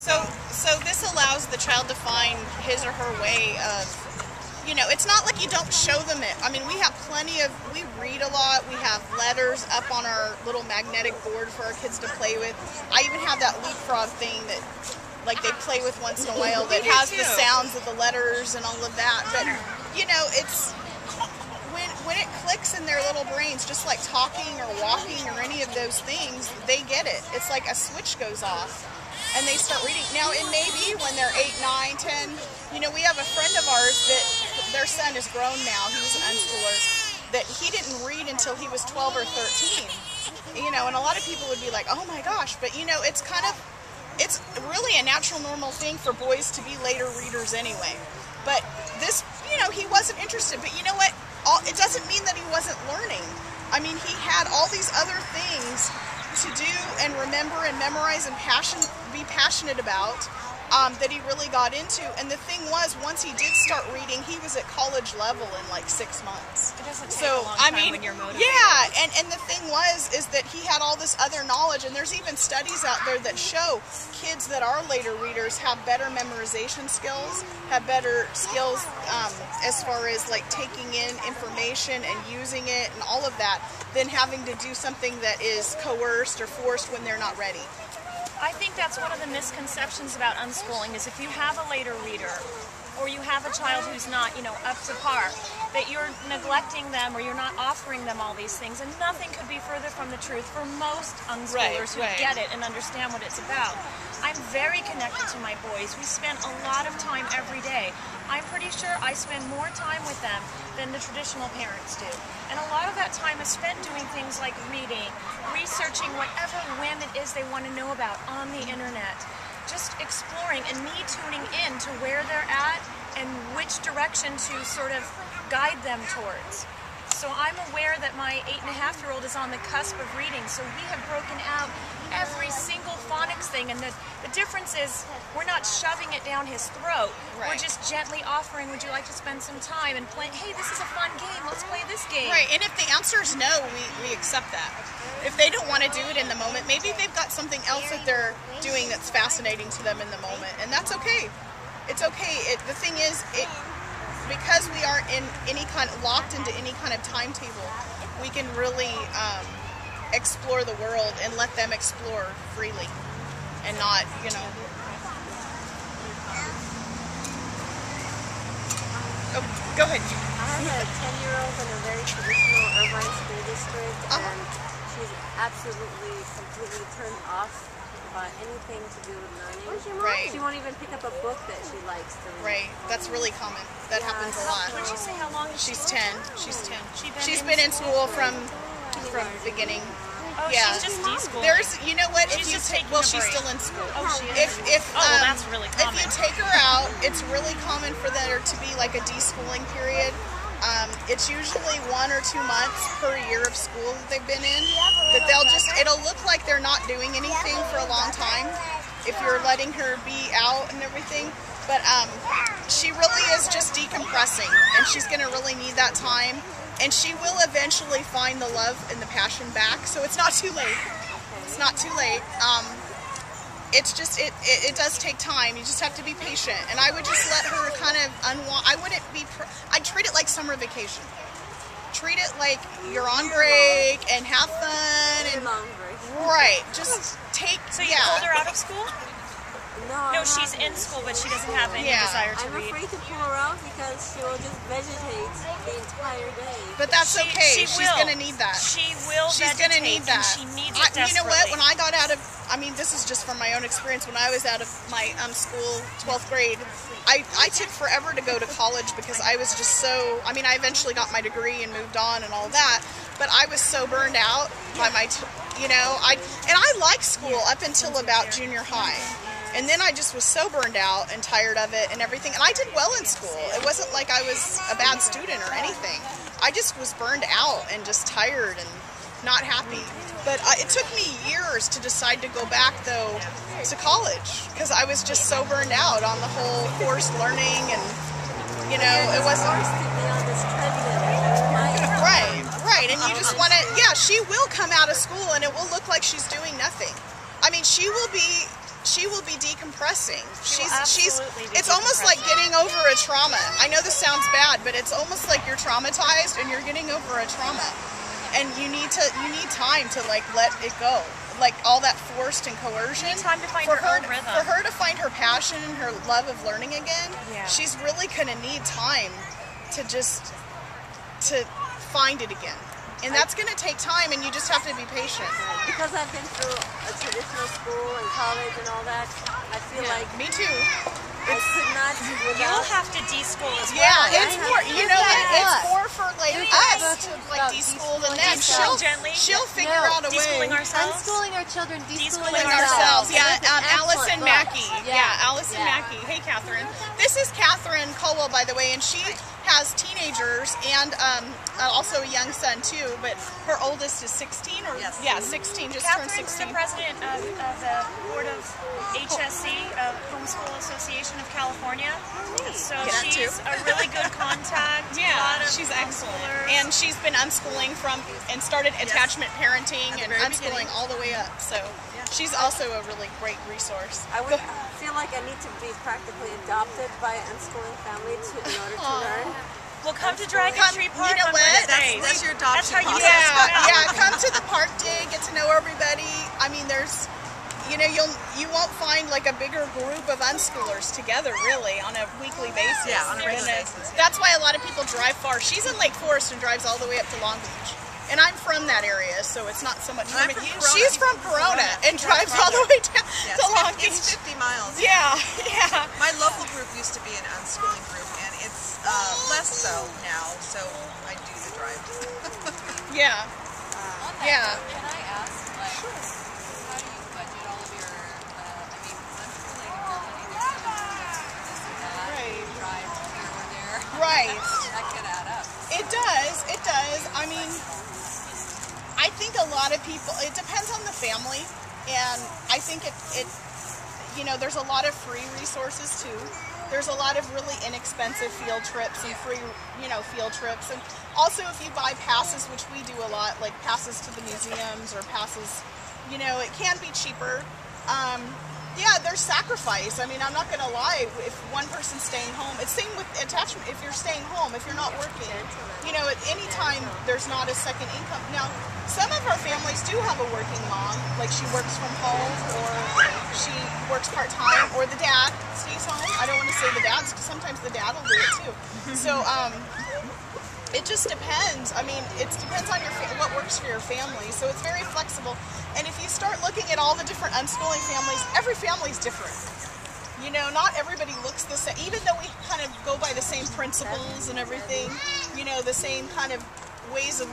So this allows the child to find his or her way of, it's not like you don't show them it. I mean, we have we read a lot. We have letters up on our little magnetic board for our kids to play with. I even have that leapfrog thing that, like, they play with once in a while that has the sounds of the letters and all of that. But, it's, when it clicks in their little brains, just like talking or walking or any of those things, they get it. It's like a switch goes off. And they start reading. Now, it may be when they're 8, 9, 10. We have a friend of ours that their son is grown now. He was an unschooler. That he didn't read until he was 12 or 13. And a lot of people would be like, oh my gosh. But, it's really a natural, normal thing for boys to be later readers anyway. But this, he wasn't interested. But you know what? It doesn't mean that he wasn't learning. I mean, he had all these other things to do and remember and memorize and be passionate about that he really got into. And the thing was, once he did start reading, he was at college level in like 6 months. It doesn't take a long time when you're motivated. Yeah, and the thing is that he had all this other knowledge, and there's even studies out there that show kids that are later readers have better memorization skills, have better skills as far as like taking in information and using it and all of that, than having to do something that is coerced or forced when they're not ready. I think that's one of the misconceptions about unschooling is if you have a later reader or you have a child who's not, up to par, that you're neglecting them or you're not offering them all these things. And nothing could be further from the truth for most unschoolers who get it and understand what it's about. I'm very connected to my boys. We spend a lot of time every day. I'm pretty sure I spend more time with them than the traditional parents do. And a lot of that time is spent doing things like reading, researching whatever whim it is they want to know about on the internet. Just exploring and me tuning in to where they're at and which direction to sort of guide them towards. So I'm aware that my 8-and-a-half-year-old is on the cusp of reading, so we have broken out every single phonics thing, and the difference is we're not shoving it down his throat. Right. We're just gently offering, would you like to spend some time and play, hey, this is a fun game, let's play this game. Right, and if the answer is no, we accept that. If they don't want to do it in the moment, maybe they've got something else that they're doing that's fascinating to them in the moment, and that's okay. It's okay. The thing is, because we aren't locked into any kind of timetable, we can really explore the world and let them explore freely and not, Oh, go ahead. I have a 10-year-old in a very traditional Irvine school district, and she's absolutely, completely turned off about anything to do with learning. Right. She won't even pick up a book that she likes to read. Right. That's really common. That happens a lot. Did you say how long is She's she? 10. She's 10. She's been in school from beginning. Oh, yeah. she's just de-schooled. There's, you know what? She's just taking well, a she's break. still in school. Oh, she is. Well, that's really common. If you take her out, it's really common for there to be like a de-schooling period. It's usually 1 or 2 months per year of school that they've been in. That it'll look like they're not doing anything for a long time if you're letting her be out and everything. But she really is just decompressing, and she's going to really need that time. And she will eventually find the love and the passion back, so it's not too late. It's not too late. It's just, it does take time. You just have to be patient. And I would just let her kind of unwind. I'd treat it like summer vacation. Treat it like you're on break and have fun. And long break. Right. Just take, So you pulled her out of school? No, she's in school, but she doesn't have any desire to I'm read. afraid to pull her out because she will just vegetate the entire day. But that's okay. She's will. going to need that. She will She's going to need that. She needs it desperately. You know what? When I got out of, this is just from my own experience, when I was out of my school, 12th grade, I took forever to go to college because I was just so, I eventually got my degree and moved on and all that, but I was so burned out by my, and I liked school up until about junior high. And then I just was so burned out and tired of it and everything. And I did well in school. It wasn't like I was a bad student or anything. I just was burned out and just tired and not happy. But it took me years to decide to go back, though, to college. Because I was just so burned out on the whole forced learning. And, it wasn't... Right. And you just want to... Yeah, she will come out of school and it will look like she's doing nothing. She will be... she will be decompressing. Absolutely be It's almost like decompressing. getting over a trauma. I know this sounds bad, but it's almost like you're traumatized and you're getting over a trauma. And you need time to like let it go. Like all that forced and coercion. You need time to find for her own rhythm. For her to find her passion and her love of learning again, Yeah. she's really gonna need time to find it again. And that's going to take time, and you just have to be patient. Because I've been through a traditional school and college and all that, I feel like Me too. I could not You'll have to de-school as well. Yeah, it's more, you know, it's more for like There's us to like de-school than them. Deschooling gently. She'll figure out a way. De-schooling ourselves. Unschooling our children, De-schooling de-schooling ourselves. ourselves. Yeah, That's an Allison excellent Mackey. book. Yeah, Allison Mackey. Hey, Catherine. This is Catherine Colwell, by the way, and she has teenagers and also a young son too. But her oldest is 16, or 16, just turned Catherine's 16. the president of the board of HSC, Homeschool Association of California. So she's a really good contact. Yeah, a lot of she's excellent. homeschoolers. And she's been unschooling and started attachment parenting and unschooling all the way up. So she's also a really great resource. I would feel like I need to be practically adopted by an unschooling family in order to learn. We'll come to Dragon Tree Park you know on what? Wednesdays. That's your adoption That's how you process. Yeah, come to the park day, get to know everybody. I mean, there's, you know, you won't find like a bigger group of unschoolers together really on a weekly basis. Yeah, on a regular basis. That's why a lot of people drive far. She's in Lake Forest and drives all the way up to Long Beach. And I'm from that area, so it's not so much. And I'm from Corona. She's from Corona and drives all the way down to Long Beach. It's 50 miles. Yeah, yeah. My local group used to be an unschooling group, and it's less so now, so I do the drive. Yeah. Yeah. Can I ask, like, how do you budget all of your, I mean, unschooling, you're letting your son do this and that, Right. drive here or there. Right. That could add up. It does. It does. I mean, I think a lot of people, it depends on the family, and I think it you know, there's a lot of free resources too. There's a lot of really inexpensive field trips and free, you know, field trips. And also if you buy passes, which we do a lot, like passes to the museums or passes, you know, it can be cheaper. Yeah, there's sacrifice. I mean, I'm not going to lie. If one person's staying home, it's same with attachment. If you're staying home, if you're not working, you know, at any time there's not a second income. Now, some of our families do have a working mom, like she works from home or she works part-time, or the dad stays home. I don't want to say the dads, because sometimes the dad will do it too. So, it just depends. I mean, it depends on what works for your family. So it's very flexible. And if you start looking at all the different unschooling families, every family's different. You know, not everybody looks the same. Even though we kind of go by the same principles and everything, you know, the same kind of ways of,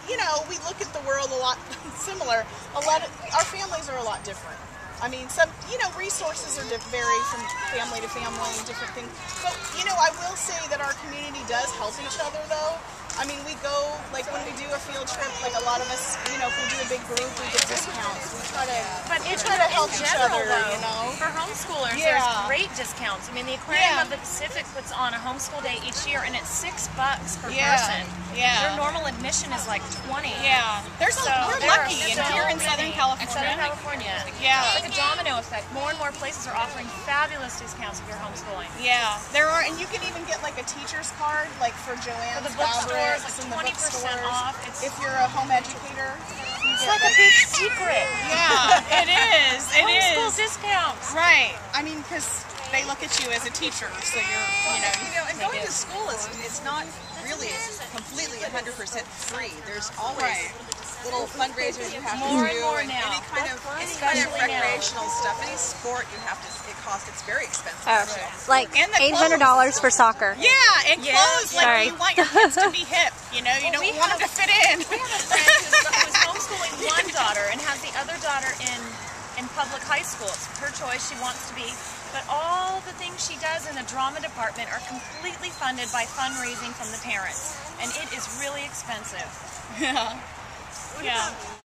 you know, we look at the world a lot similar. Our families are a lot different. I mean, some, you know, resources are vary from family to family, different things. But, you know, I will say that our community does help each other, though. I mean, we go, like when we do a field trip, like a lot of us, you know, if we do a big group, we get discounts. We try to help each other, you know. For homeschoolers, Yeah. there's great discounts. I mean, the Aquarium of the Pacific puts on a homeschool day each year, and it's $6 per person. Yeah. Their normal admission is like $20. Yeah. We're there lucky, are and so here in many. Southern California. Southern California. Yeah. It's like a domino effect. More and more places are offering fabulous discounts if you're homeschooling. Yeah, there are, and you can even get like a teacher's card, like for Joanne's For the bookstores, Fabrics like and the 20% bookstores. off. If you're a home educator, It's like a big secret. yeah, it is. It Homeschool is. discounts. Right. I mean, because they look at you as a teacher, so You know, and going to school is not really completely 100% free. There's always little fundraisers you have to More do, and more and now. any kind of Especially now. recreational stuff, any sport you have to. It's very expensive. Like And the $800 for soccer. yeah, and clothes, like Sorry. you want your kids to be hip, you know, you don't want them to fit in. We have a friend who's homeschooling one daughter and has the other daughter in public high school. It's her choice. She wants to be. But all the things she does in the drama department are completely funded by fundraising from the parents. And it is really expensive. Yeah.